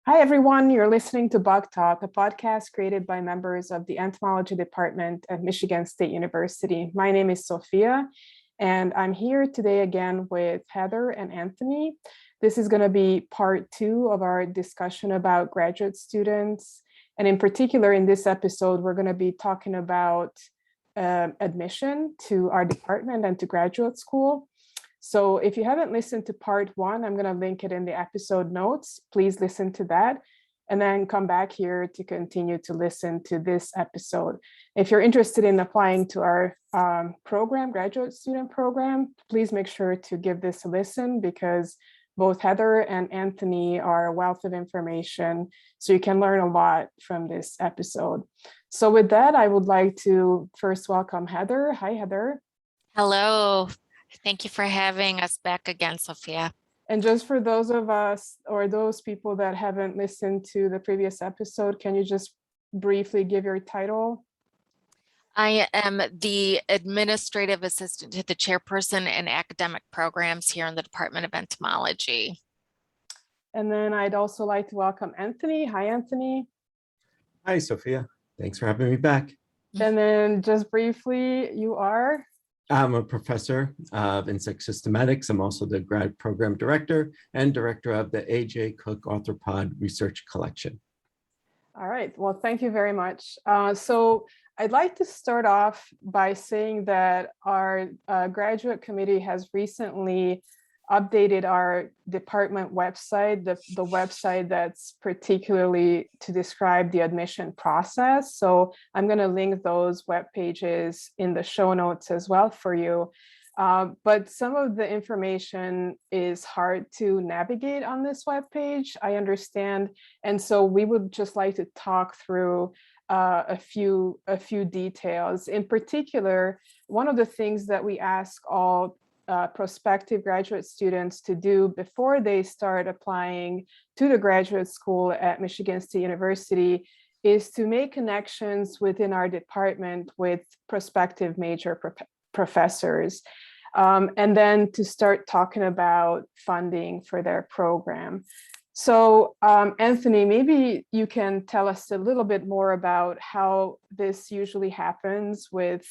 Hi, everyone. You're listening to Bug Talk, a podcast created by members of the entomology department at Michigan State University. My name is Sophia, and I'm here today again with Heather and Anthony. This is going to be part 2 of our discussion about graduate students. And in particular, in this episode, we're going to be talking about admission to our department and to graduate school. So if you haven't listened to part 1, I'm going to link it in the episode notes. Please listen to that and then come back here to continue to listen to this episode. If you're interested in applying to our program, graduate student program, please make sure to give this a listen because both Heather and Anthony are a wealth of information, so you can learn a lot from this episode. So with that, I would like to first welcome Heather. Hi, Heather. Hello. Thank you for having us back again, Sophia. And just for those of us or those people that haven't listened to the previous episode, can you just briefly give your title? I am the administrative assistant to the chairperson in academic programs here in the Department of Entomology. And then I'd also like to welcome Anthony. Hi, Anthony. Hi, Sophia. Thanks for having me back. And then just briefly, you are? I'm a professor of insect systematics. I'm also the grad program director and director of the A.J. Cook Arthropod Research Collection. All right. Well, thank you very much. So I'd like to start off by saying that our graduate committee has recently updated our department website, the website that's particularly to describe the admission process. So I'm going to link those web pages in the show notes as well for you. But some of the information is hard to navigate on this web page, I understand. And so we would just like to talk through a few details. In particular, one of the things that we ask all prospective graduate students to do before they start applying to the graduate school at Michigan State University is to make connections within our department with prospective major professors, and then to start talking about funding for their program. So Anthony, maybe you can tell us a little bit more about how this usually happens with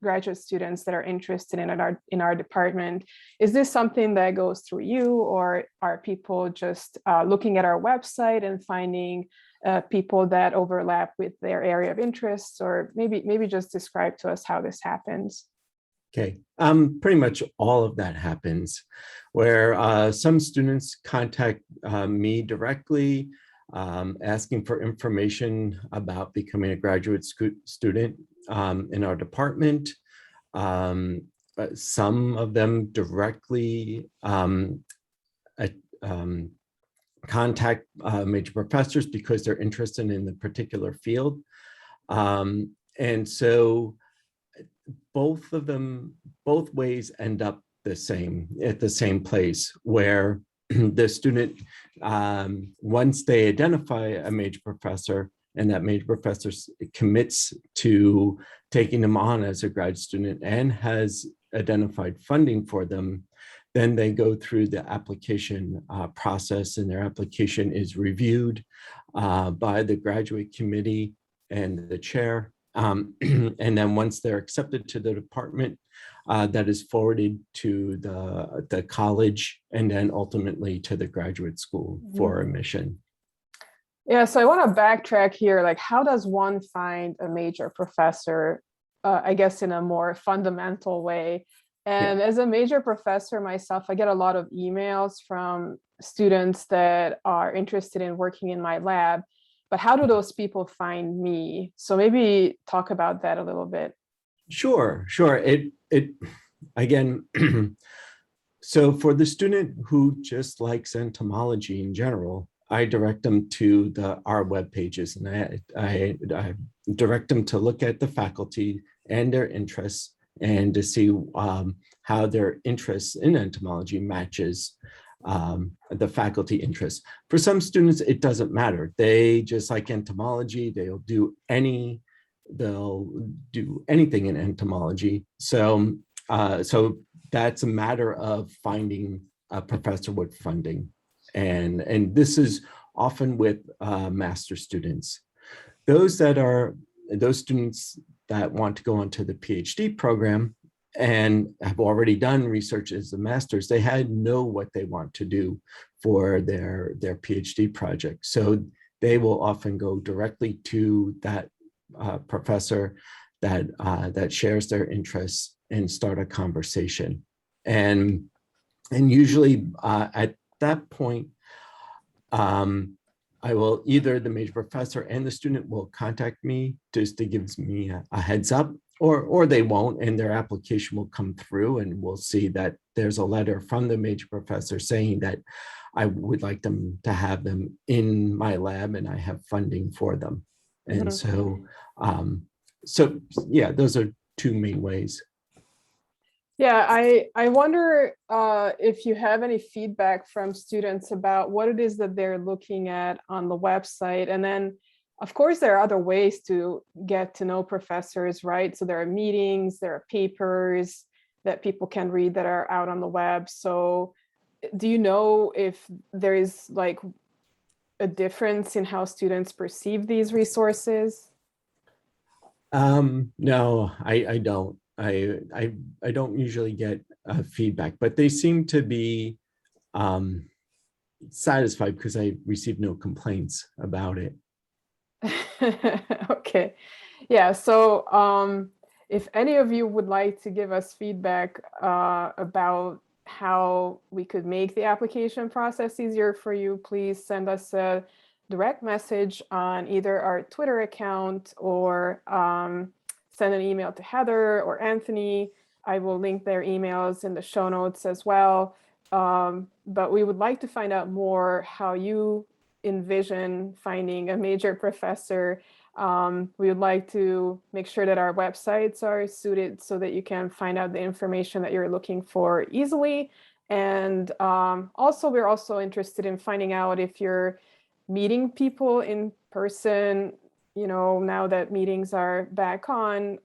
graduate students that are interested in our department. Is this something that goes through you, or are people just looking at our website and finding people that overlap with their area of interests, or maybe just describe to us how this happens? Okay, pretty much all of that happens where some students contact me directly asking for information about becoming a graduate student in our department. Some of them directly contact major professors because they're interested in the particular field. And so both ways end up at the same place where the student, once they identify a major professor and that major professor commits to taking them on as a grad student and has identified funding for them, then they go through the application process, and their application is reviewed by the graduate committee and the chair. And then once they're accepted to the department, that is forwarded to the college and then ultimately to the graduate school for admission. Yeah, so I want to backtrack here. Like, how does one find a major professor, I guess, in a more fundamental way? And as a major professor myself, I get a lot of emails from students that are interested in working in my lab. But how do those people find me? So maybe talk about that a little bit. Sure. It again, so for the student who just likes entomology in general, I direct them to our web pages, and I direct them to look at the faculty and their interests and to see how their interests in entomology matches the faculty interests. For some students, it doesn't matter. They just like entomology. They'll do anything in entomology. So that's a matter of finding a professor with funding. And this is often with master students. Those students that want to go onto the PhD program and have already done research as a master's, they know what they want to do for their PhD project. So they will often go directly to that professor that shares their interests and start a conversation. And usually at that point, I will either the major professor and the student will contact me just to give me a heads up, or they won't, and their application will come through, and we'll see that there's a letter from the major professor saying that I would like them to have them in my lab and I have funding for them. And Mm-hmm. so yeah, those are two main ways. Yeah, I wonder if you have any feedback from students about what it is that they're looking at on the website. And then, of course, there are other ways to get to know professors, right? So there are meetings, there are papers that people can read that are out on the web. So do you know if there is like a difference in how students perceive these resources? No, I don't. I don't usually get feedback, but they seem to be satisfied because I received no complaints about it. Okay. Yeah. So if any of you would like to give us feedback about how we could make the application process easier for you, please send us a direct message on either our Twitter account or send an email to Heather or Anthony. I will link their emails in the show notes as well. But we would like to find out more how you envision finding a major professor. We would like to make sure that our websites are suited so that you can find out the information that you're looking for easily. And also, we're also interested in finding out if you're meeting people in person, you know, now that meetings are back on,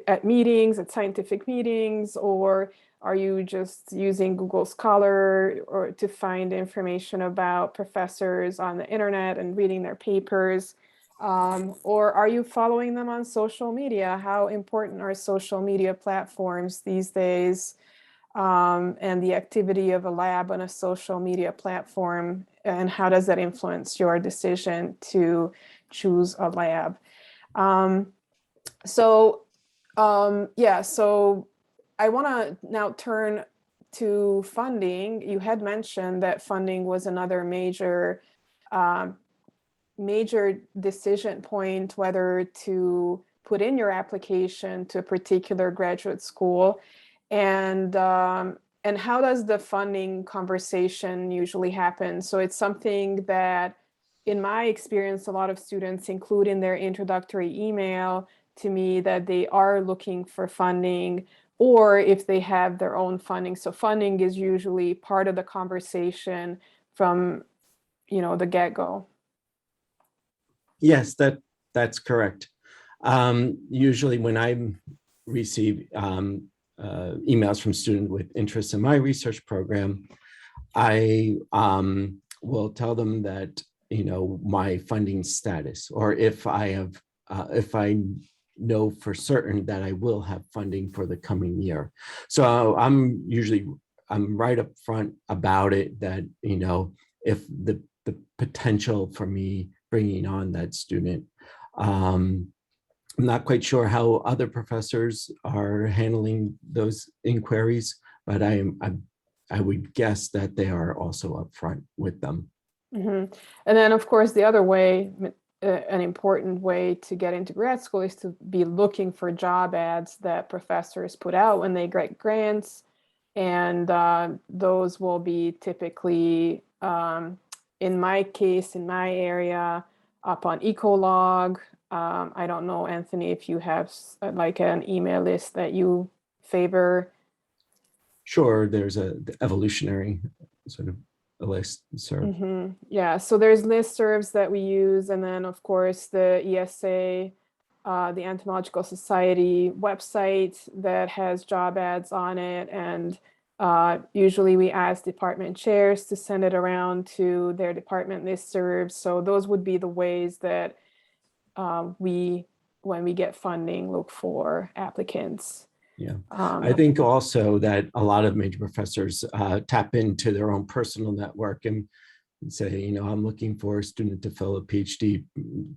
at meetings, at scientific meetings, or are you just using Google Scholar or to find information about professors on the internet and reading their papers? Or are you following them on social media? How important are social media platforms these days? And the activity of a lab on a social media platform, and how does that influence your decision to choose a lab? Yeah, so I want to now turn to funding. You had mentioned that funding was another major decision point, whether to put in your application to a particular graduate school. And how does the funding conversation usually happen? So it's something that, in my experience, a lot of students include in their introductory email to me that they are looking for funding, or if they have their own funding. So funding is usually part of the conversation from, you know, the get-go. Yes, that's correct. Usually when I receive emails from students with interest in my research program, I will tell them that, you know, my funding status, or if I know for certain that I will have funding for the coming year. So I'm right up front about it, that, you know, if the potential for me bringing on that student. I'm not quite sure how other professors are handling those inquiries, but I would guess that they are also upfront with them. Mm-hmm. And then, of course, the other way, an important way to get into grad school is to be looking for job ads that professors put out when they get grants. And those will be typically, in my case, in my area, up on Ecolog. I don't know, Anthony, if you have like an email list that you favor. Sure, there's the evolutionary sort of a list. Mm-hmm. Yeah, so there's listservs that we use, and then of course the ESA, the Entomological Society website that has job ads on it, and Usually we ask department chairs to send it around to their department listservs. So those would be the ways that when we get funding, look for applicants. Yeah, I think also that a lot of major professors tap into their own personal network and say, you know, I'm looking for a student to fill a PhD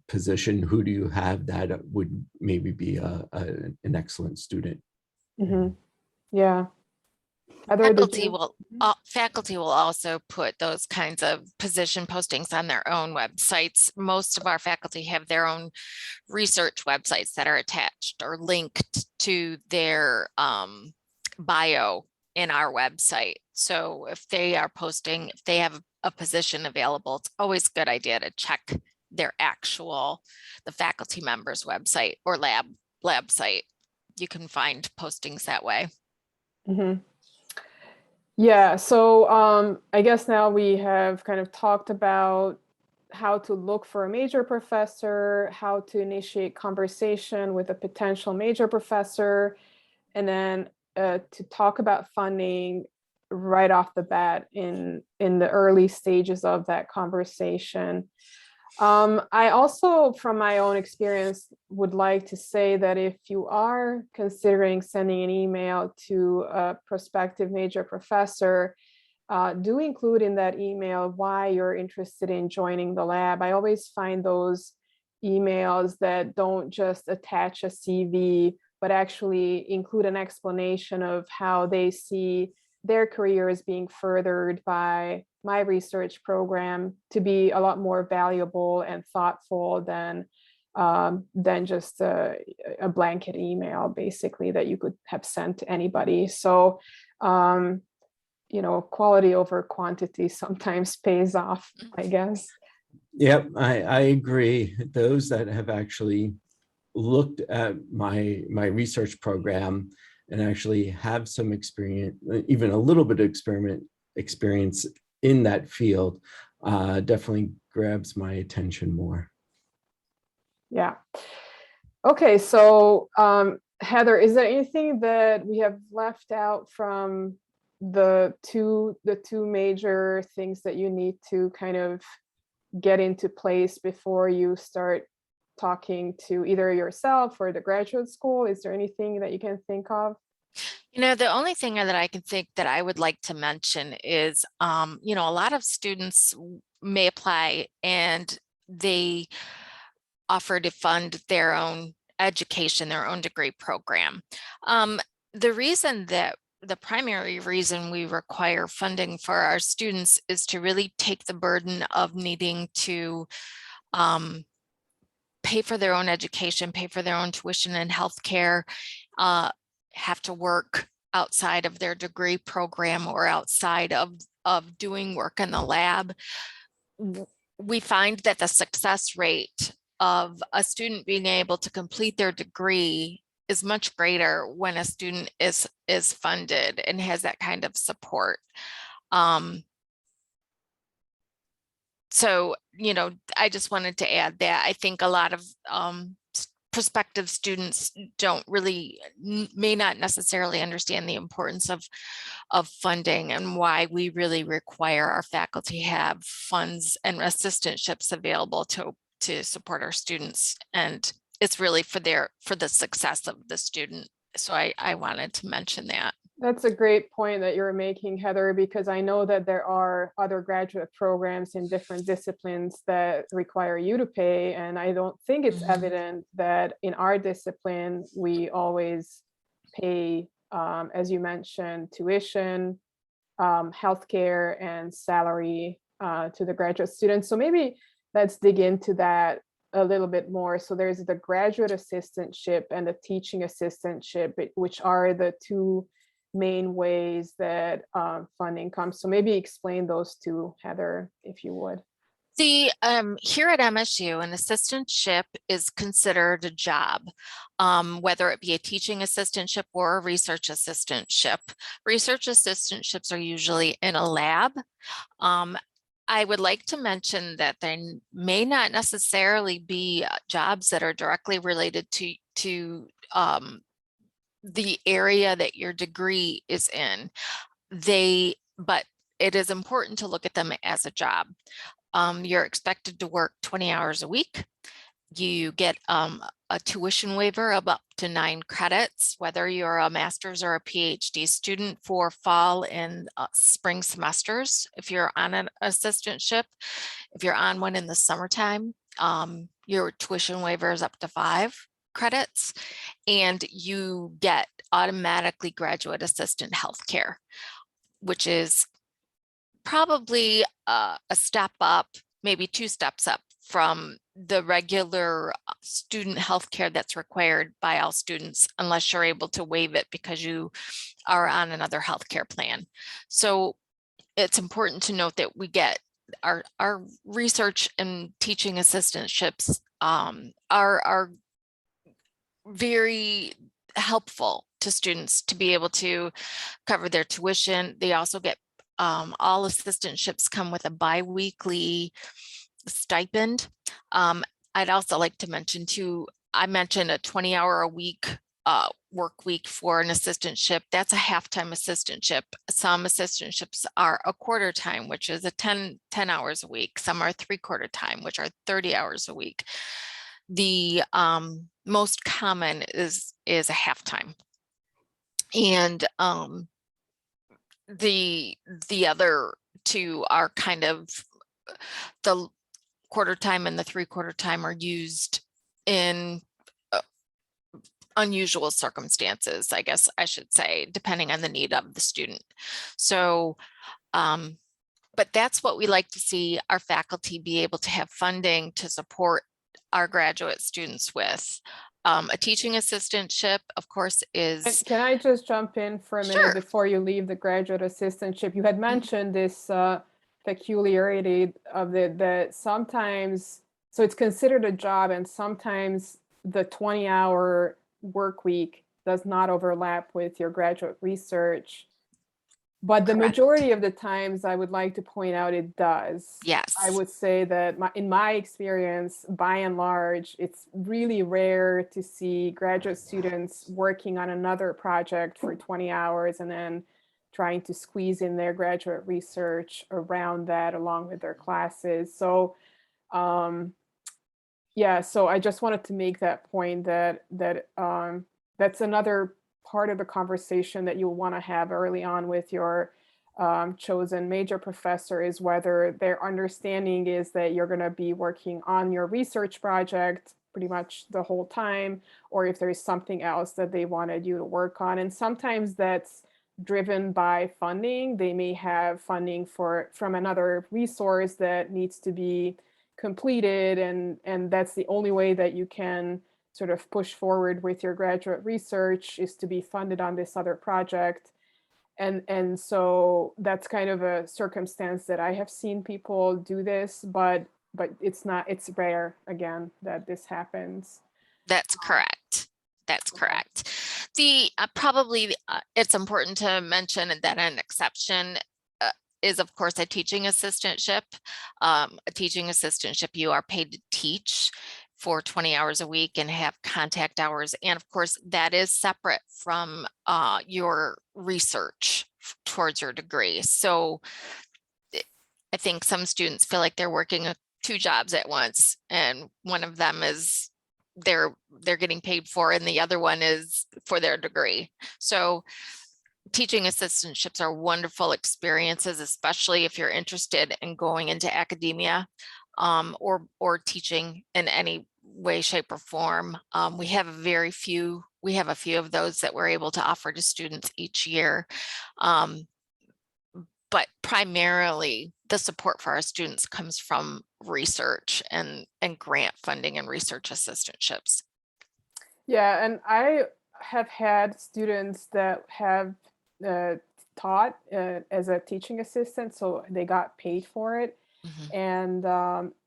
position. Who do you have that would maybe be an excellent student? Mm-hmm. Yeah. Faculty will also put those kinds of position postings on their own websites. Most of our faculty have their own research websites that are attached or linked to their bio in our website. So if they are posting, if they have a position available, it's always a good idea to check their the faculty members website or lab site. You can find postings that way. Mm-hmm. Yeah, so I guess now we have kind of talked about how to look for a major professor, how to initiate conversation with a potential major professor, and then to talk about funding right off the bat in the early stages of that conversation. I also, from my own experience, would like to say that if you are considering sending an email to a prospective major professor, do include in that email why you're interested in joining the lab. I always find those emails that don't just attach a CV, but actually include an explanation of how they see their career is being furthered by my research program to be a lot more valuable and thoughtful than just a blanket email, basically, that you could have sent to anybody. So, you know, quality over quantity sometimes pays off, I guess. Yep, I agree. Those that have actually looked at my research program and actually have some experience, even a little bit of experience in that field, definitely grabs my attention more. Yeah. Okay, so Heather, is there anything that we have left out from the two major things that you need to kind of get into place before you start talking to either yourself or the graduate school? Is there anything that you can think of? You know, the only thing that I can think that I would like to mention is, you know, a lot of students may apply and they offer to fund their own education, their own degree program. The primary reason we require funding for our students is to really take the burden of needing to pay for their own education, pay for their own tuition and healthcare, have to work outside of their degree program or outside of doing work in the lab. We find that the success rate of a student being able to complete their degree is much greater when a student is funded and has that kind of support. So, you know, I just wanted to add that I think a lot of prospective students may not necessarily understand the importance of funding and why we really require our faculty have funds and assistantships available to support our students. And it's really for the success of the student. So I wanted to mention that. That's a great point that you're making, Heather, because I know that there are other graduate programs in different disciplines that require you to pay. And I don't think it's evident that in our discipline, we always pay, as you mentioned, tuition, healthcare, and salary to the graduate students. So maybe let's dig into that a little bit more. So there's the graduate assistantship and the teaching assistantship, which are the two main ways that funding comes. So maybe explain those two, Heather, if you would. Here at MSU, an assistantship is considered a job, whether it be a teaching assistantship or a research assistantship. Research assistantships are usually in a lab. I would like to mention that there may not necessarily be jobs that are directly related to the area that your degree is in. but it is important to look at them as a job. You're expected to work 20 hours a week. You get a tuition waiver of up to 9 credits, whether you're a master's or a PhD student, for fall and spring semesters. If you're on an assistantship, if you're on one in the summertime, your tuition waiver is up to 5 credits, and you get automatically graduate assistant healthcare, which is probably a step up, maybe 2 steps up from the regular student healthcare that's required by all students, unless you're able to waive it because you are on another healthcare plan. So it's important to note that we get our research and teaching assistantships are very helpful to students to be able to cover their tuition. They also get all assistantships come with a bi-weekly stipend. I'd also like to mention too, I mentioned a 20-hour a week work week for an assistantship. That's a half-time assistantship. Some assistantships are a quarter time, which is a 10 hours a week. Some are 3/4 time, which are 30 hours a week. The most common is a half-time. And the other two are kind of, the quarter time and the 3/4 time are used in unusual circumstances, I guess I should say, depending on the need of the student. So, but that's what we like to see our faculty be able to have funding to support our graduate students with. A teaching assistantship, of course, is. Can I just jump in for a minute Sure. before you leave the graduate assistantship? You had mentioned this peculiarity of that sometimes, so it's considered a job, and sometimes the 20-hour work week does not overlap with your graduate research. But the Correct. majority of the times, I would like to point out, it does. Yes. I would say that in my experience, by and large, it's really rare to see graduate students working on another project for 20 hours and then trying to squeeze in their graduate research around that along with their classes. So yeah, so I just wanted to make that point that that's another part of the conversation that you'll want to have early on with your chosen major professor, is whether their understanding is that you're going to be working on your research project pretty much the whole time, or if there's something else that they wanted you to work on. And sometimes that's driven by funding. They may have funding from another resource that needs to be completed, and that's the only way that you can sort of push forward with your graduate research, is to be funded on this other project. And so that's kind of a circumstance that I have seen people do this, but it's rare, again, that this happens. That's correct. That's correct. The probably it's important to mention that an exception is, of course, a teaching assistantship. A teaching assistantship, you are paid to teach for 20 hours a week and have contact hours. And of course, that is separate from your research towards your degree. So I think some students feel like they're working 2 jobs at once, and one of them is they're getting paid for, and the other one is for their degree. So teaching assistantships are wonderful experiences, especially if you're interested in going into academia or teaching in any way, shape, or form. We have a few of those that we're able to offer to students each year. But primarily the support for our students comes from research and grant funding and research assistantships. Yeah, and I have had students that have taught as a teaching assistant, so they got paid for it. Mhm. And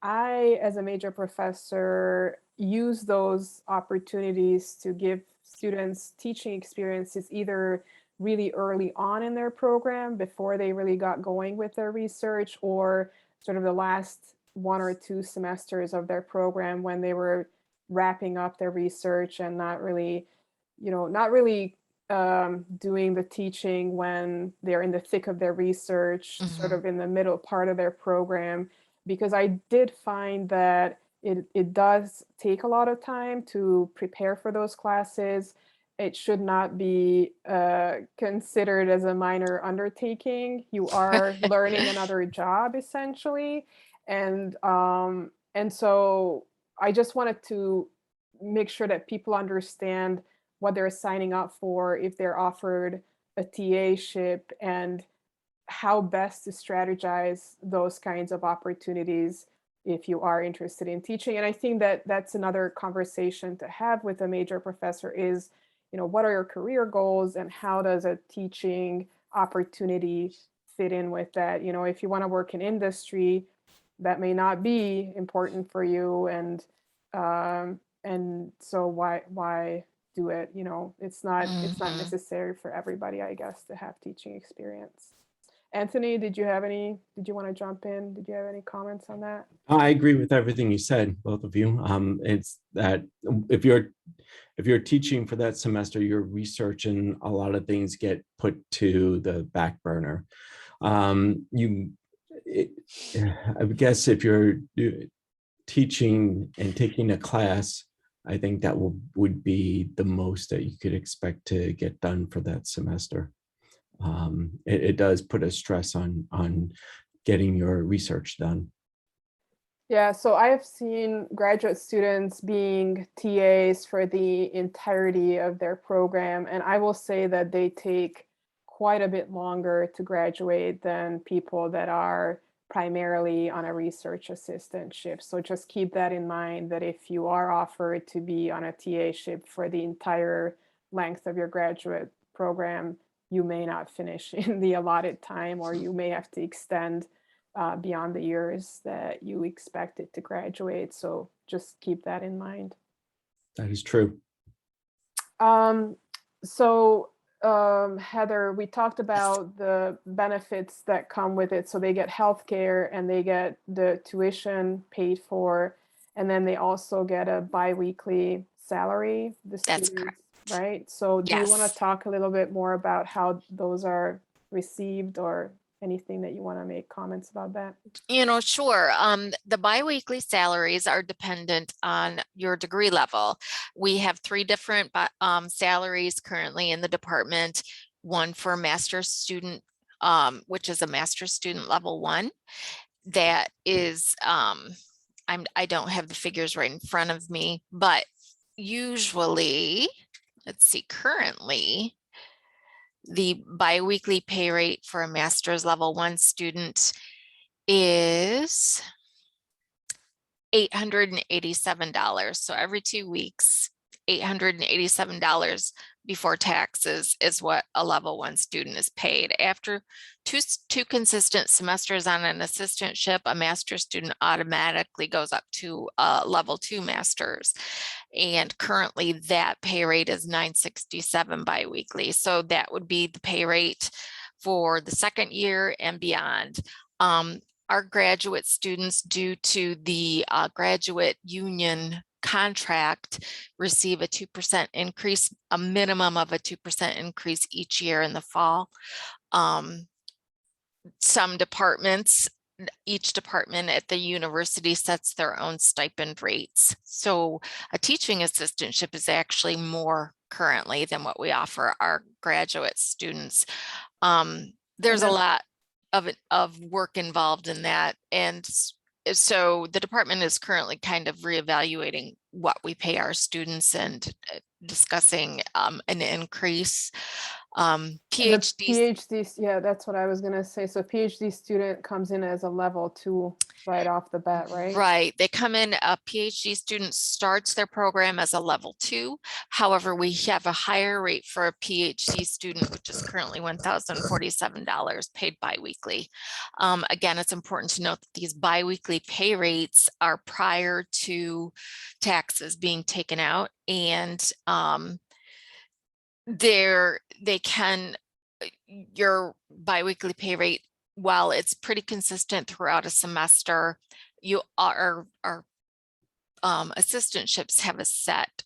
I, as a major professor, use those opportunities to give students teaching experiences either really early on in their program before they really got going with their research, or sort of the last 1 or 2 semesters of their program when they were wrapping up their research and not really doing the teaching when they're in the thick of their research, sort of in the middle part of their program, because I did find that it does take a lot of time to prepare for those classes. It should not be considered as a minor undertaking. You are learning another job essentially. And so I just wanted to make sure that people understand what they're signing up for if they're offered a TA-ship, and how best to strategize those kinds of opportunities if you are interested in teaching. And I think that that's another conversation to have with a major professor is, what are your career goals and how does a teaching opportunity fit in with that? If you want to work in industry, that may not be important for you. And so why do it? It's not necessary for everybody, I guess, to have teaching experience. Anthony, did you want to jump in? Did you have any comments on that? I agree with everything you said, both of you. It's that if you're teaching for that semester, your research and a lot of things get put to the back burner. I guess if you're teaching and taking a class, I think that would be the most that you could expect to get done for that semester. It does put a stress on getting your research done. Yeah, so I have seen graduate students being TAs for the entirety of their program, and I will say that they take quite a bit longer to graduate than people that are primarily on a research assistantship. So just keep that in mind, that if you are offered to be on a TA-ship for the entire length of your graduate program, you may not finish in the allotted time, or you may have to extend beyond the years that you expected to graduate. So just keep that in mind. That is true. Heather, we talked about the benefits that come with it. So they get healthcare and they get the tuition paid for, and then they also get a biweekly salary. That's correct. Right? So do you want Yes. to talk a little bit more about how those are received, or anything that you want to make comments about that? Sure. The biweekly salaries are dependent on your degree level. We have 3 different salaries currently in the department. One for a master's student, which is a master's student level 1. That is, I don't have the figures right in front of me, but usually, let's see, currently, the biweekly pay rate for a master's level 1 student is $887. So every 2 weeks, $887 before taxes is what a level 1 student is paid. After two consistent semesters on an assistantship, a master's student automatically goes up to a level 2 master's. And currently that pay rate is $967 biweekly. So that would be the pay rate for the second year and beyond. Our graduate students, due to the graduate union contract, receive a 2% increase, a minimum of a 2% increase each year in the fall. Some departments, each department at the university sets their own stipend rates. So a teaching assistantship is actually more currently than what we offer our graduate students. There's a lot of work involved in that. And so the department is currently kind of reevaluating what we pay our students and discussing an increase. PhDs, yeah, that's what I was going to say. So PhD student comes in as a level 2 right off the bat, right? Right. They come in, a PhD student starts their program as a level 2. However, we have a higher rate for a PhD student, which is currently $1,047 paid biweekly. Again, it's important to note that these biweekly pay rates are prior to taxes being taken out, and your biweekly pay rate, while it's pretty consistent throughout a semester, our assistantships have a set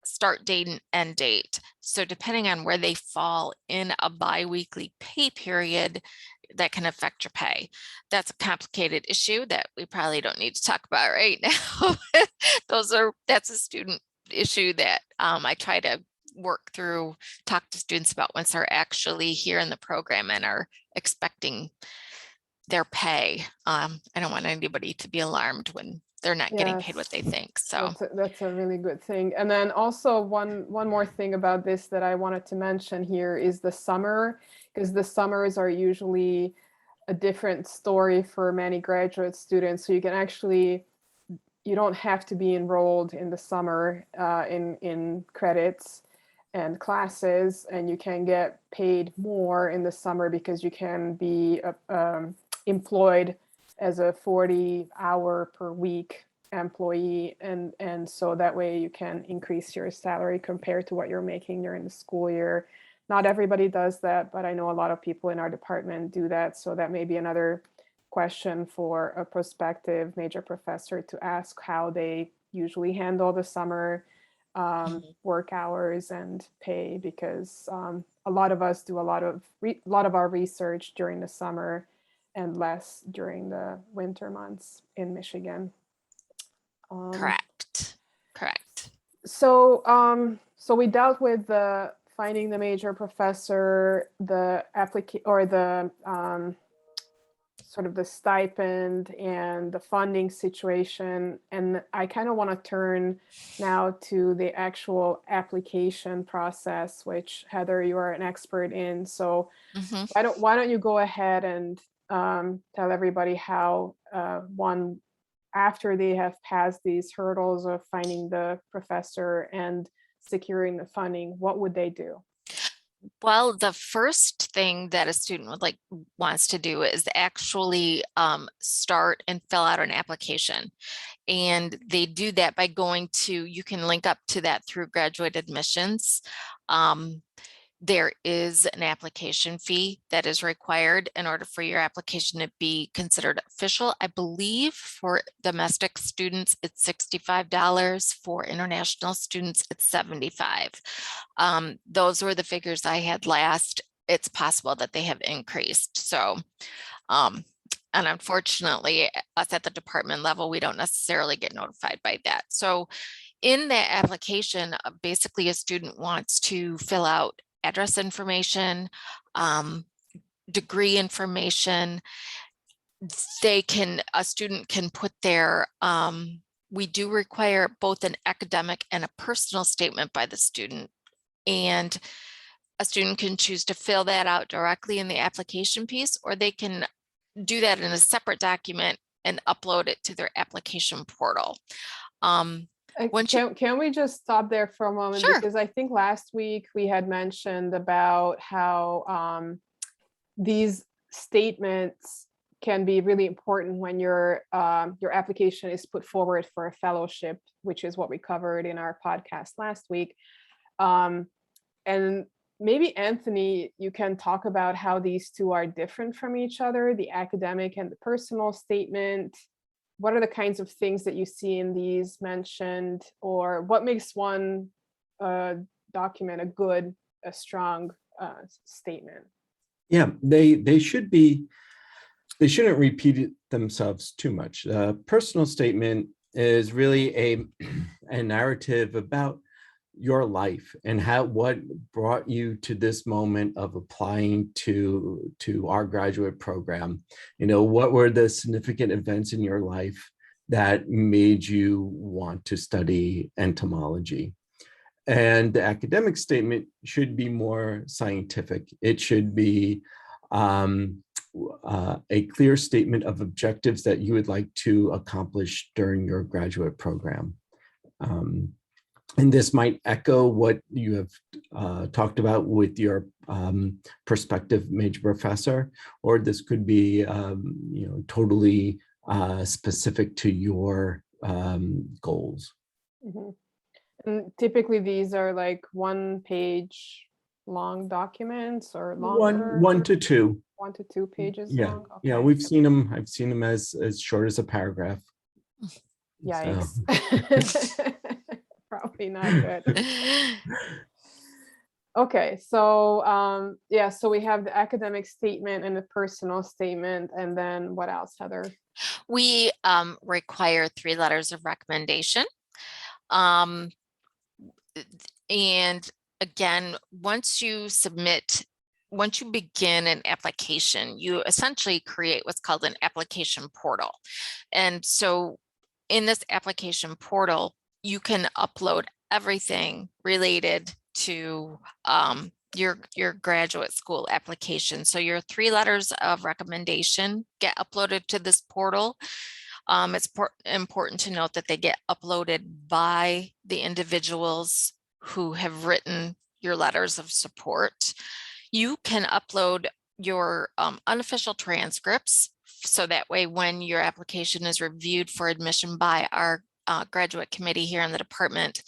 start date and end date. So depending on where they fall in a biweekly pay period, that can affect your pay. That's a complicated issue that we probably don't need to talk about right now. That's a student issue that I try to work through, talk to students about once they're actually here in the program and are expecting their pay. I don't want anybody to be alarmed when they're not getting paid what they think. So that's a really good thing. And then also one more thing about this that I wanted to mention here is the summer, because the summers are usually a different story for many graduate students. So you can actually, you don't have to be enrolled in the summer in credits and classes, and you can get paid more in the summer because you can be employed as a 40-hour per week employee, and so that way you can increase your salary compared to what you're making during the school year. Not everybody does that, but I know a lot of people in our department do that. So that may be another question for a prospective major professor to ask, how they usually handle the summer work hours and pay, because a lot of us do a lot of our research during the summer and less during the winter months in Michigan. Correct. So so we dealt with the finding the major professor, the sort of the stipend and the funding situation. And I kind of want to turn now to the actual application process, which Heather, you are an expert in. So why don't you go ahead and tell everybody how one, after they have passed these hurdles of finding the professor and securing the funding, what would they do? Well, the first thing that a student wants to do is actually start and fill out an application. And they do that by going to, you can link up to that through graduate admissions. There is an application fee that is required in order for your application to be considered official. I believe for domestic students, it's $65. For international students, it's $75. Those were the figures I had last. It's possible that they have increased. So, and unfortunately, us at the department level, we don't necessarily get notified by that. So in that application, basically a student wants to fill out address information, degree information. A student can put their, we do require both an academic and a personal statement by the student. And a student can choose to fill that out directly in the application piece, or they can do that in a separate document and upload it to their application portal. Can we just stop there for a moment? Sure. Because I think last week we had mentioned about how these statements can be really important when your application is put forward for a fellowship, which is what we covered in our podcast last week. And maybe Anthony, you can talk about how these two are different from each other, the academic and the personal statement. What are the kinds of things that you see in these mentioned, or what makes one document a strong statement? Yeah, they shouldn't repeat themselves too much. Personal statement is really a narrative about your life and what brought you to this moment of applying to our graduate program. What were the significant events in your life that made you want to study entomology? And the academic statement should be more scientific. It should be a clear statement of objectives that you would like to accomplish during your graduate program. And this might echo what you have talked about with your prospective major professor, or this could be totally specific to your goals. Mm-hmm. And typically these are like 1-page long documents, or longer? 1 to 2. 1 to 2 pages Yeah. long? Okay. Yeah, I've seen them as short as a paragraph. Yikes. So. Definitely not good. Okay, so yeah, so we have the academic statement and the personal statement, and then what else, Heather? We require 3 letters of recommendation. And again, once you begin an application, you essentially create what's called an application portal. And so in this application portal, you can upload everything related to your graduate school application. So your 3 letters of recommendation get uploaded to this portal. It's important to note that they get uploaded by the individuals who have written your letters of support. You can upload your unofficial transcripts, so that way when your application is reviewed for admission by our graduate committee here in the department,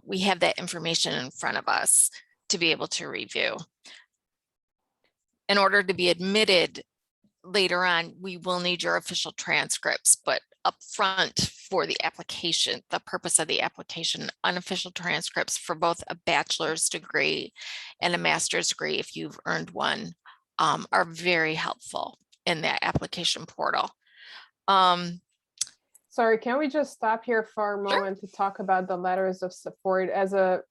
we have that information in front of us to be able to review. In order to be admitted later on, we will need your official transcripts, but up front for the application, the purpose of the application, unofficial transcripts for both a bachelor's degree and a master's degree, if you've earned one, are very helpful in that application portal. Sorry, can we just stop here for a moment to talk about the letters of support? As a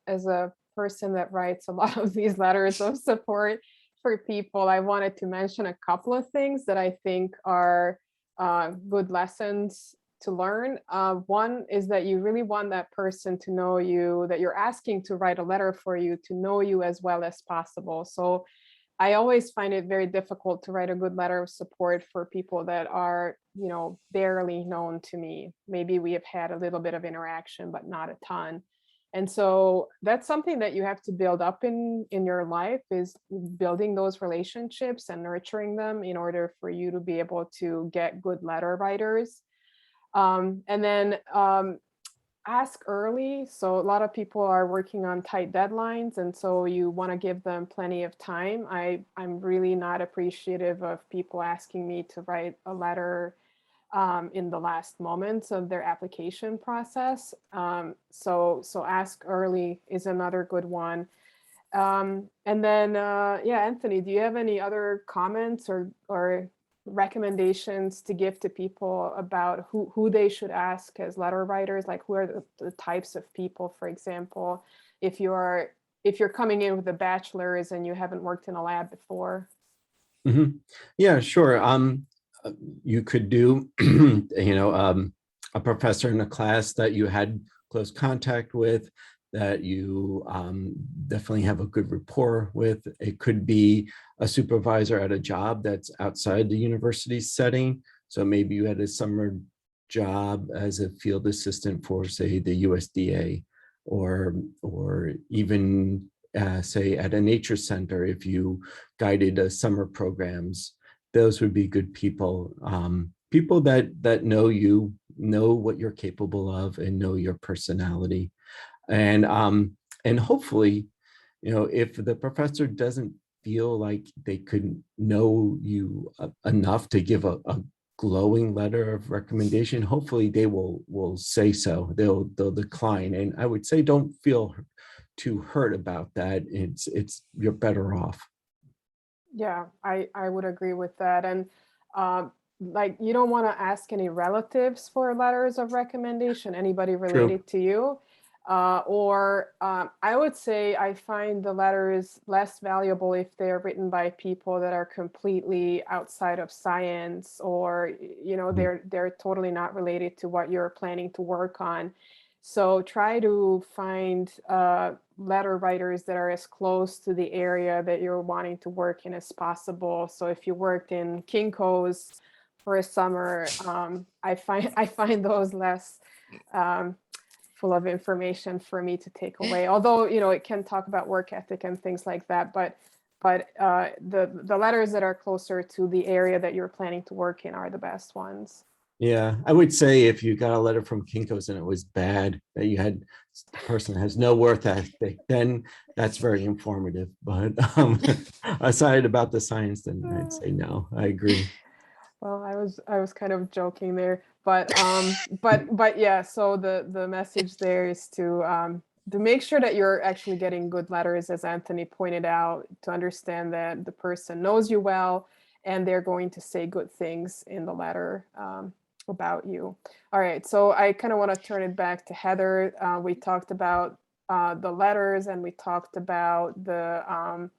person that writes a lot of these letters of support for people, I wanted to mention a couple of things that I think are good lessons to learn. One is that you really want that person to know you, that you're asking to write a letter for you, to know you as well as possible. So I always find it very difficult to write a good letter of support for people that are, you know, barely known to me. Maybe we have had a little bit of interaction, but not a ton. And so that's something that you have to build up in your life, is building those relationships and nurturing them in order for you to be able to get good letter writers. And then ask early. So a lot of people are working on tight deadlines, and so you want to give them plenty of time. I'm really not appreciative of people asking me to write a letter in the last moments of their application process. So ask early is another good one. And then, yeah, Anthony, do you have any other comments or recommendations to give to people about who they should ask as letter writers? Like, who are the types of people, for example, if you're coming in with a bachelor's and you haven't worked in a lab before? Mm-hmm. Yeah, sure. You could do, a professor in a class that you had close contact with, that you definitely have a good rapport with. It could be a supervisor at a job that's outside the university setting. So maybe you had a summer job as a field assistant for, say, the USDA, or even say at a nature center, if you guided summer programs. Those would be good people, people that know you, know what you're capable of, and know your personality. And hopefully, if the professor doesn't feel like they could know you enough to give a glowing letter of recommendation, hopefully they will say so. They'll decline. And I would say, don't feel too hurt about that. You're better off. Yeah, I would agree with that. And like, you don't want to ask any relatives for letters of recommendation, anybody related to you. Or I would say I find the letters less valuable if they're written by people that are completely outside of science, or, they're totally not related to what you're planning to work on. So try to find letter writers that are as close to the area that you're wanting to work in as possible. So if you worked in Kinko's for a summer, I find those less full of information for me to take away. Although, it can talk about work ethic and things like that, but the letters that are closer to the area that you're planning to work in are the best ones. Yeah, I would say if you got a letter from Kinko's and it was bad, that the person has no worth ethic, then that's very informative. But aside about the science, then I'd say no. I agree. Well, I was kind of joking there, but yeah. So the message there is to make sure that you're actually getting good letters, as Anthony pointed out, to understand that the person knows you well, and they're going to say good things in the letter about you. All right. So I kind of want to turn it back to Heather. We talked about the letters, and we talked about the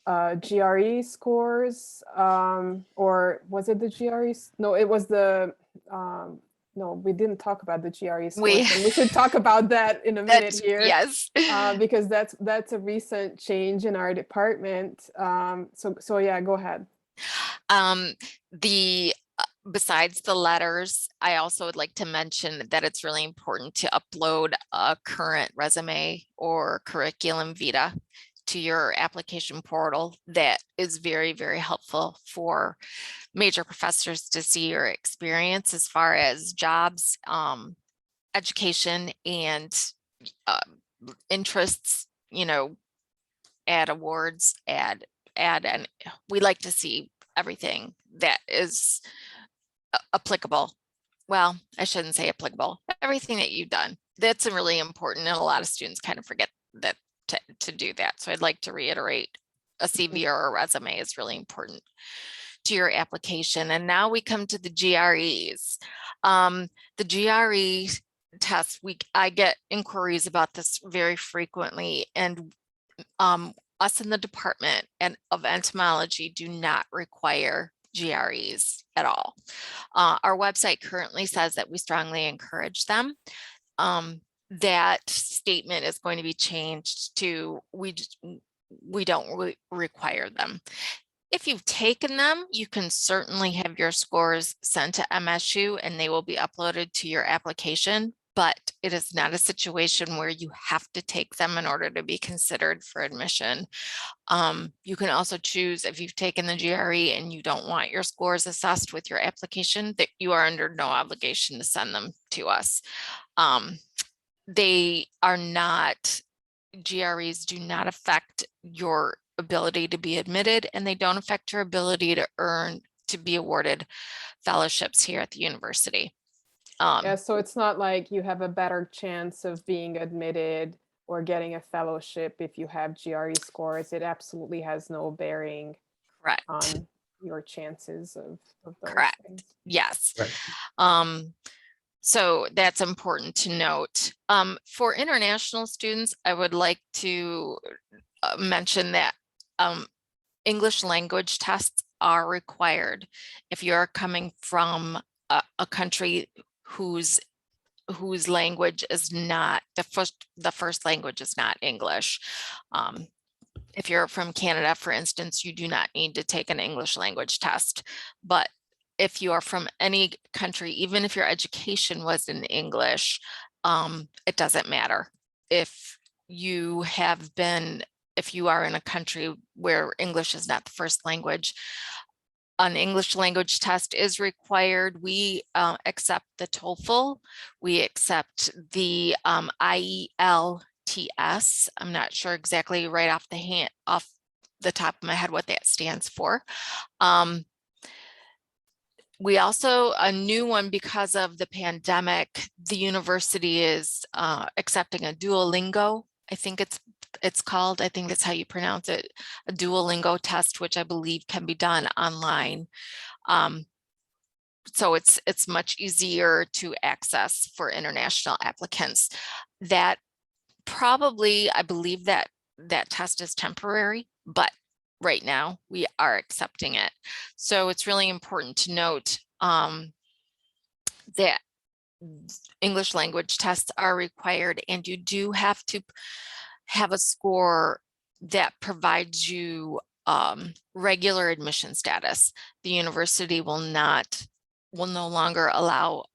GRE scores, or was it the GRE? No, it was the, no, we didn't talk about the GRE scores, and we should talk about that in a minute here. Yes. Because that's a recent change in our department. So yeah, go ahead. Besides the letters, I also would like to mention that it's really important to upload a current resume or curriculum vitae to your application portal. That is very, very helpful for major professors to see your experience as far as jobs, education, and interests, add awards, and we like to see everything that is applicable. Well, I shouldn't say applicable, everything that you've done. That's really important, and a lot of students kind of forget that to do that. So I'd like to reiterate, a CV or a resume is really important to your application. And now we come to the GREs. The GRE test, I get inquiries about this very frequently, and us in the department of entomology do not require GREs at all. Our website currently says that we strongly encourage them. That statement is going to be changed to we don't require them. If you've taken them, you can certainly have your scores sent to MSU and they will be uploaded to your application, but it is not a situation where you have to take them in order to be considered for admission. You can also choose, if you've taken the GRE and you don't want your scores assessed with your application, that you are under no obligation to send them to us. They are not, GREs do not affect your ability to be admitted, and they don't affect your ability to be awarded fellowships here at the university. Yeah, so it's not like you have a better chance of being admitted or getting a fellowship if you have GRE scores. It absolutely has no bearing on your chances of those things. Yes. So that's important to note. For international students, I would like to mention that English language tests are required if you're coming from a country whose language is not the first language is not English. If you're from Canada, for instance, you do not need to take an English language test. But if you are from any country, even if your education was in English, it doesn't matter. If you are in a country where English is not the first language, an English language test is required. We accept the TOEFL. We accept the IELTS. I'm not sure exactly right off the top of my head what that stands for. We also, a new one because of the pandemic, the university is accepting a Duolingo. I think it's called, I think that's how you pronounce it, a Duolingo test, which I believe can be done online. So it's much easier to access for international applicants. That probably, I believe that test is temporary, but right now we are accepting it. So it's really important to note that English language tests are required, and you do have to have a score that provides you regular admission status. The university will no longer allow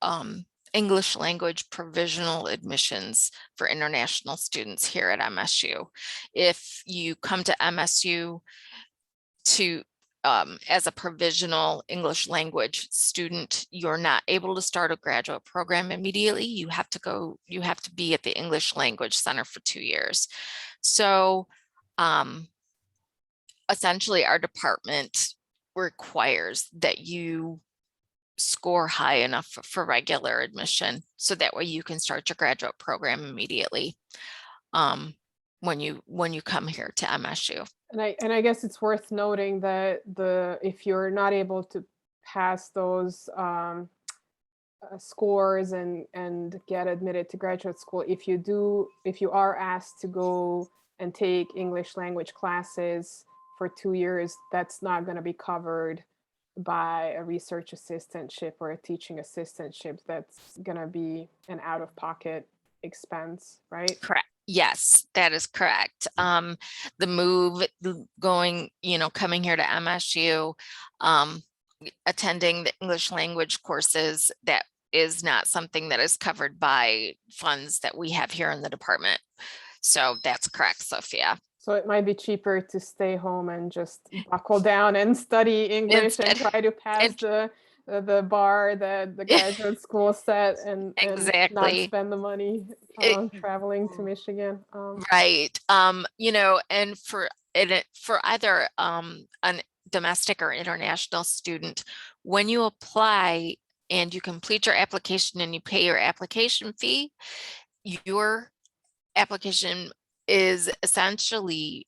English language provisional admissions for international students here at MSU. If you come to MSU as a provisional English language student, you're not able to start a graduate program immediately. You have to be at the English Language Center for 2 years. So essentially our department requires that you score high enough for regular admission, so that way you can start your graduate program immediately when you come here to MSU. And I guess it's worth noting that if you're not able to pass those scores and get admitted to graduate school, if you are asked to go and take English language classes for 2 years, that's not going to be covered by a research assistantship or a teaching assistantship. That's going to be an out-of-pocket expense, right? Correct. Yes, that is correct. The move going, coming here to MSU, attending the English language courses, that is not something that is covered by funds that we have here in the department. So that's correct, Sophia. So it might be cheaper to stay home and just buckle down and study English and try to pass the bar that the graduate school set and Exactly. not spend the money traveling to Michigan. Right. And for either a domestic or international student, when you apply and you complete your application and you pay your application fee, your application is essentially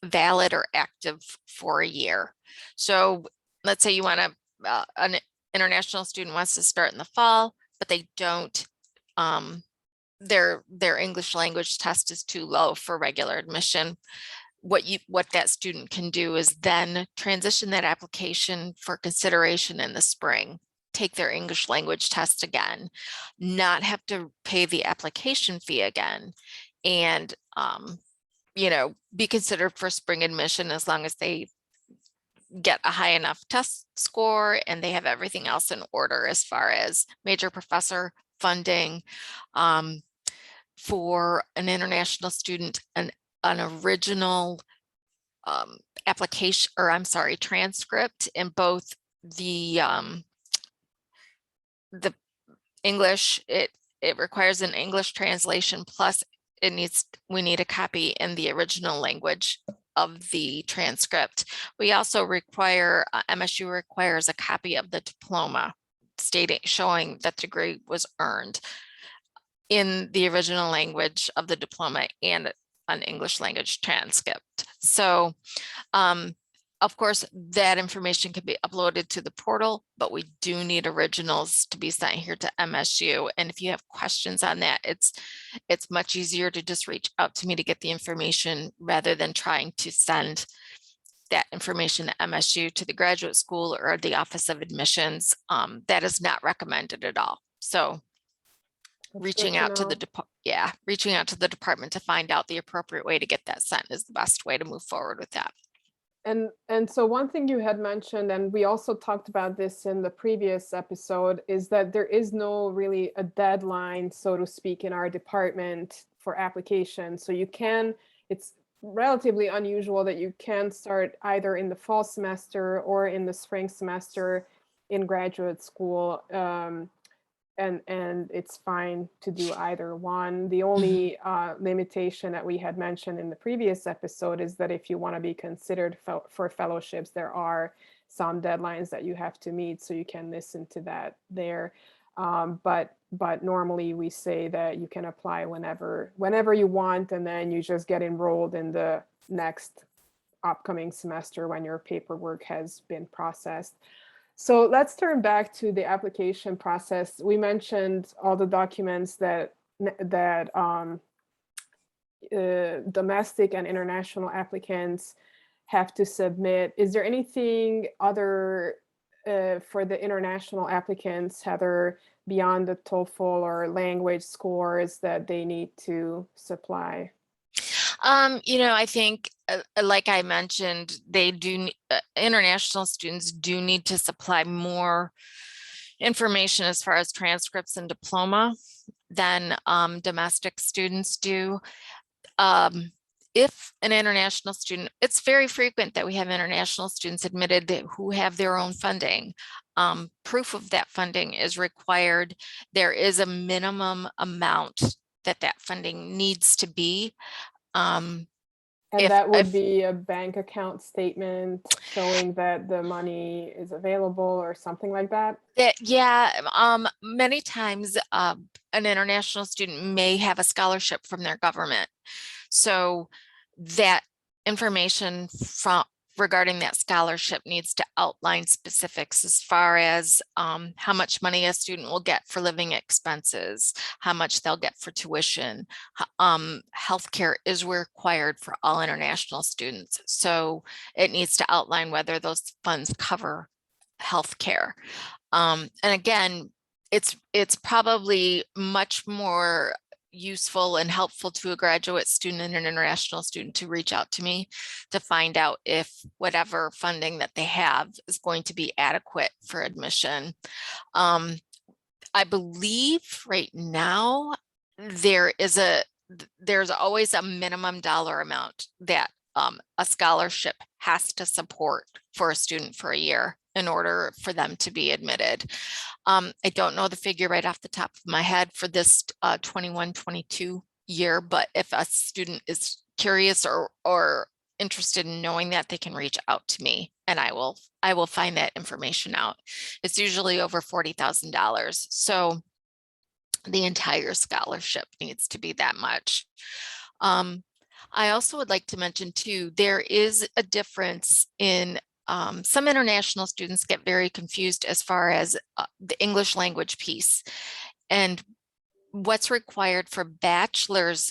valid or active for a year. So let's say you want an international student wants to start in the fall, but they don't, their English language test is too low for regular admission. What that student can do is then transition that application for consideration in the spring, take their English language test again, not have to pay the application fee again, and be considered for spring admission as long as they get a high enough test score and they have everything else in order as far as major professor funding. For an international student, an original application, or I'm sorry, transcript in both the English, it requires an English translation, plus we need a copy in the original language of the transcript. We also require, MSU requires a copy of the diploma showing that degree was earned in the original language of the diploma and an English language transcript. So of course, that information can be uploaded to the portal, but we do need originals to be sent here to MSU. And if you have questions on that, it's much easier to just reach out to me to get the information rather than trying to send that information to MSU, to the graduate school or the Office of Admissions. That is not recommended at all. So reaching out to the department to find out the appropriate way to get that sent is the best way to move forward with that. And so one thing you had mentioned, and we also talked about this in the previous episode, is that there is no really a deadline, so to speak, in our department for application. So it's relatively unusual that you can start either in the fall semester or in the spring semester in graduate school. And it's fine to do either one. The only limitation that we had mentioned in the previous episode is that if you want to be considered for fellowships, there are some deadlines that you have to meet, so you can listen to that there. But normally we say that you can apply whenever you want, and then you just get enrolled in the next upcoming semester when your paperwork has been processed. So let's turn back to the application process. We mentioned all the documents that domestic and international applicants have to submit. Is there anything other for the international applicants, Heather, beyond the TOEFL or language scores that they need to supply? I think, like I mentioned, international students do need to supply more information as far as transcripts and diploma than domestic students do. If an international student, it's very frequent that we have international students admitted who have their own funding. Proof of that funding is required. There is a minimum amount that funding needs to be. And that would be a bank account statement showing that the money is available or something like that? Many times an international student may have a scholarship from their government. So that information regarding that scholarship needs to outline specifics as far as how much money a student will get for living expenses, how much they'll get for tuition. Healthcare is required for all international students. So it needs to outline whether those funds cover healthcare. And again, it's probably much more useful and helpful to a graduate student and an international student to reach out to me to find out if whatever funding that they have is going to be adequate for admission. I believe right now there's always a minimum dollar amount that a scholarship has to support for a student for a year in order for them to be admitted. I don't know the figure right off the top of my head for this 21-22 year, but if a student is curious or interested in knowing that, they can reach out to me and I will find that information out. It's usually over $40,000. So the entire scholarship needs to be that much. I also would like to mention too, there is a difference in some international students get very confused as far as the English language piece and what's required for bachelor's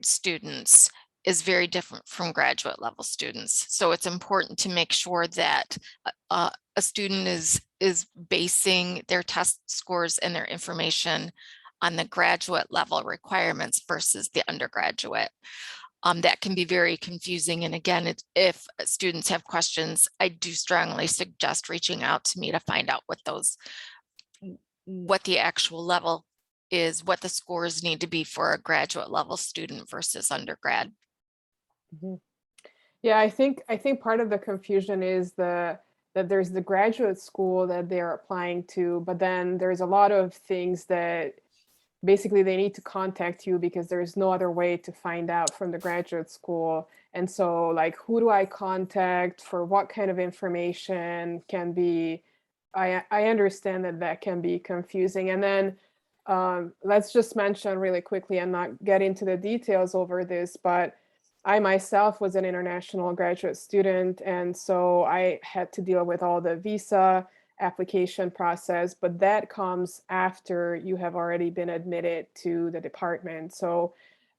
students is very different from graduate level students. So it's important to make sure that a student is basing their test scores and their information on the graduate level requirements versus the undergraduate. That can be very confusing. And again, if students have questions, I do strongly suggest reaching out to me to find out what the actual level is, what the scores need to be for a graduate level student versus undergrad. Mm-hmm. Yeah, I think part of the confusion is that there's the graduate school that they're applying to, but then there's a lot of things that basically they need to contact you because there's no other way to find out from the graduate school. And so like, who do I contact for what kind of information can be, I understand that can be confusing. And then let's just mention really quickly and not get into the details over this, but I myself was an international graduate student. And so I had to deal with all the visa application process, but that comes after you have already been admitted to the department. So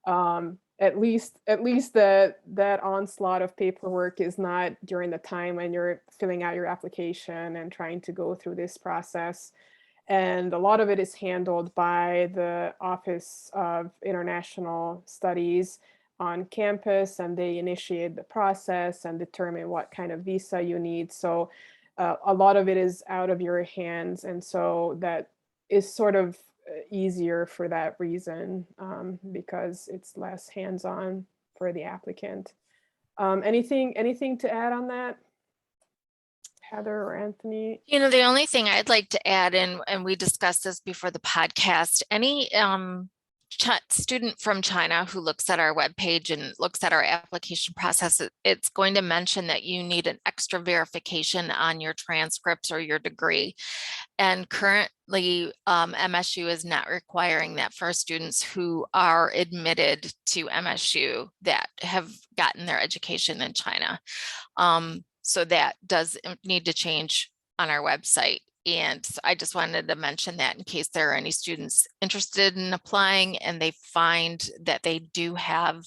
at least that onslaught of paperwork is not during the time when you're filling out your application and trying to go through this process. And a lot of it is handled by the Office of International Studies on campus, and they initiate the process and determine what kind of visa you need. So a lot of it is out of your hands. And so that is sort of easier for that reason, because it's less hands-on for the applicant. Anything to add on that, Heather or Anthony? You know, the only thing I'd like to add, and we discussed this before the podcast, any student from China who looks at our webpage and looks at our application process, it's going to mention that you need an extra verification on your transcripts or your degree. And currently, MSU is not requiring that for students who are admitted to MSU that have gotten their education in China. So that does need to change on our website. And I just wanted to mention that in case there are any students interested in applying and they find that they do have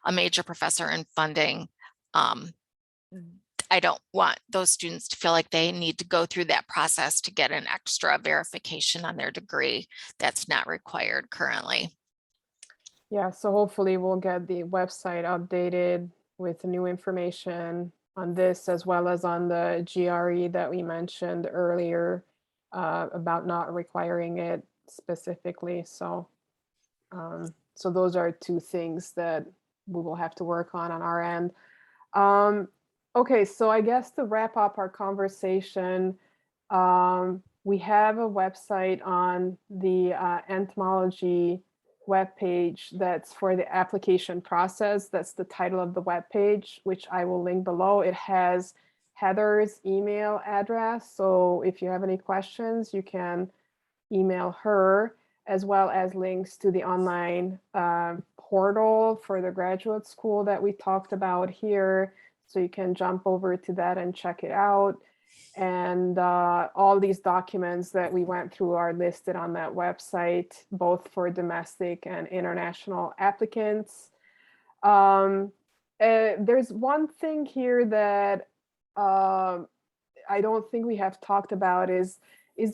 a major professor in funding. I don't want those students to feel like they need to go through that process to get an extra verification on their degree. That's not required currently. Yeah, so hopefully we'll get the website updated with new information on this, as well as on the GRE that we mentioned earlier about not requiring it specifically. So, so those are two things that we will have to work on our end. Okay, so I guess to wrap up our conversation, we have a website on the entomology webpage that's for the application process. That's the title of the webpage, which I will link below. It has Heather's email address. So if you have any questions, you can email her, as well as links to the online portal for the graduate school that we talked about here. So you can jump over to that and check it out. And all these documents that we went through are listed on that website, both for domestic and international applicants. There's one thing here that I don't think we have talked about is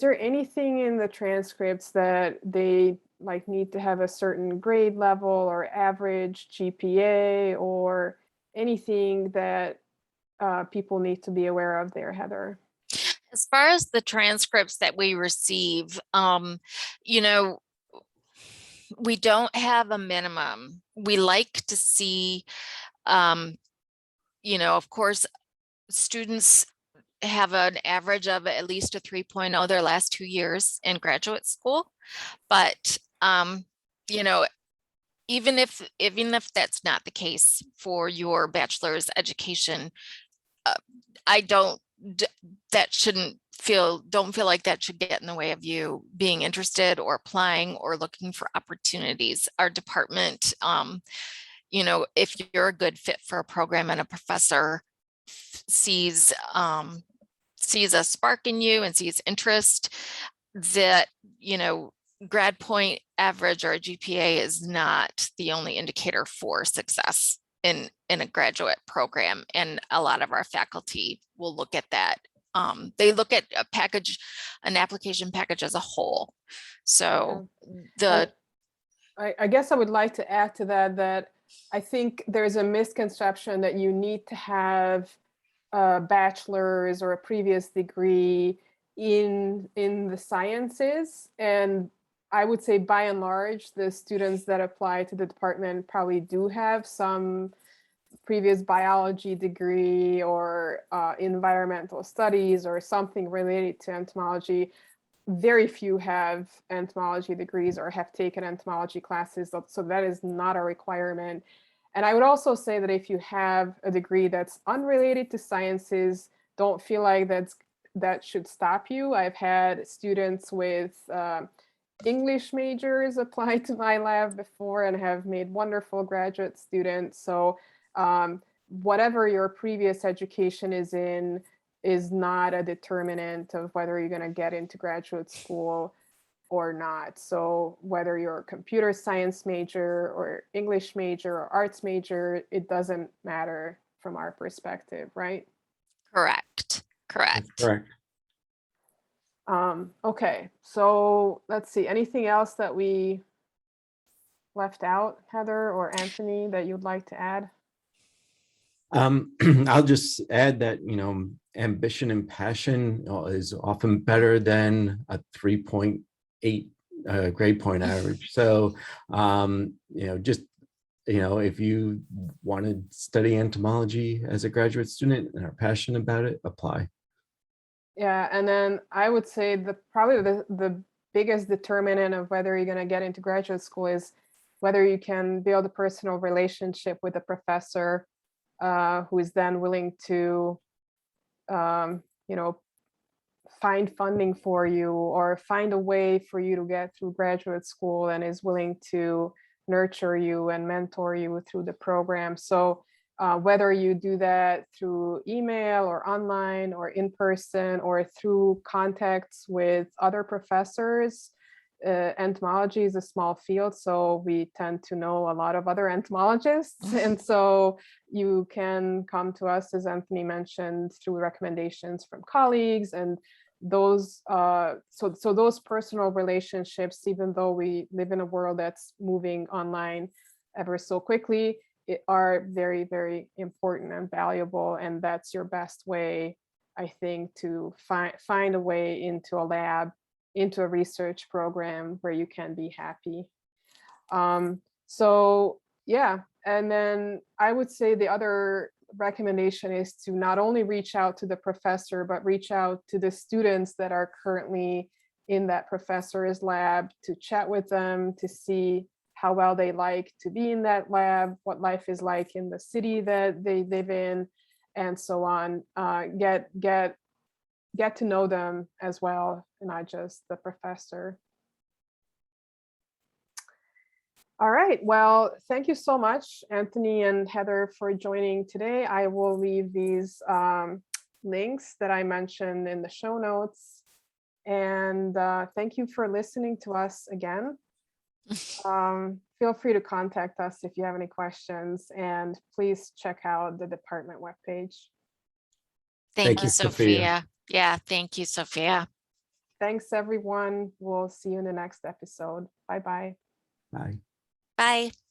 there anything in the transcripts that they like need to have a certain grade level or average GPA or anything that people need to be aware of there, Heather? As far as the transcripts that we receive, you know, we don't have a minimum. We like to see, you know, of course, students have an average of at least a 3.0 their last 2 years in graduate school. But, you know, even if that's not the case for your bachelor's education, don't feel like that should get in the way of you being interested or applying or looking for opportunities. Our department, you know, if you're a good fit for a program and a professor sees a spark in you and sees interest, that, you know, grad point average or a GPA is not the only indicator for success in a graduate program. And a lot of our faculty will look at that. They look at an application package as a whole. So I guess I would like to add to that I think there's a misconception that you need to have a bachelor's or a previous degree in the sciences. And I would say by and large, the students that apply to the department probably do have some previous biology degree or environmental studies or something related to entomology. Very few have entomology degrees or have taken entomology classes, so that is not a requirement. And I would also say that if you have a degree that's unrelated to sciences, don't feel like that should stop you. I've had students with English majors apply to my lab before and have made wonderful graduate students. So whatever your previous education is in is not a determinant of whether you're going to get into graduate school or not. So whether you're a computer science major or English major or arts major, it doesn't matter from our perspective, right? Correct. That's correct. Okay, so let's see, anything else that we left out, Heather or Anthony, that you'd like to add? I'll just add that, you know, ambition and passion is often better than a 3.8 grade point average. So, you know, just, you know, if you want to study entomology as a graduate student and are passionate about it, apply. Yeah, and then I would say probably the biggest determinant of whether you're going to get into graduate school is whether you can build a personal relationship with a professor who is then willing to, you know, find funding for you or find a way for you to get through graduate school and is willing to nurture you and mentor you through the program. So whether you do that through email or online or in person or through contacts with other professors, entomology is a small field, so we tend to know a lot of other entomologists. And so you can come to us, as Anthony mentioned, through recommendations from colleagues. And those so those personal relationships, even though we live in a world that's moving online ever so quickly, are very, very important and valuable. And that's your best way, I think, to find a way into a lab, into a research program where you can be happy. So yeah, and then I would say the other recommendation is to not only reach out to the professor, but reach out to the students that are currently in that professor's lab, to chat with them, to see how well they like to be in that lab, what life is like in the city that they live in, and so on. Get to know them as well, and not just the professor. All right, well, thank you so much, Anthony and Heather, for joining today. I will leave these links that I mentioned in the show notes. And thank you for listening to us again. Feel free to contact us if you have any questions, and please check out the department webpage. Thank you, Sophia. Sophia. Yeah, thank you, Sophia. Thanks, everyone. We'll see you in the next episode. Bye-bye. Bye. Bye.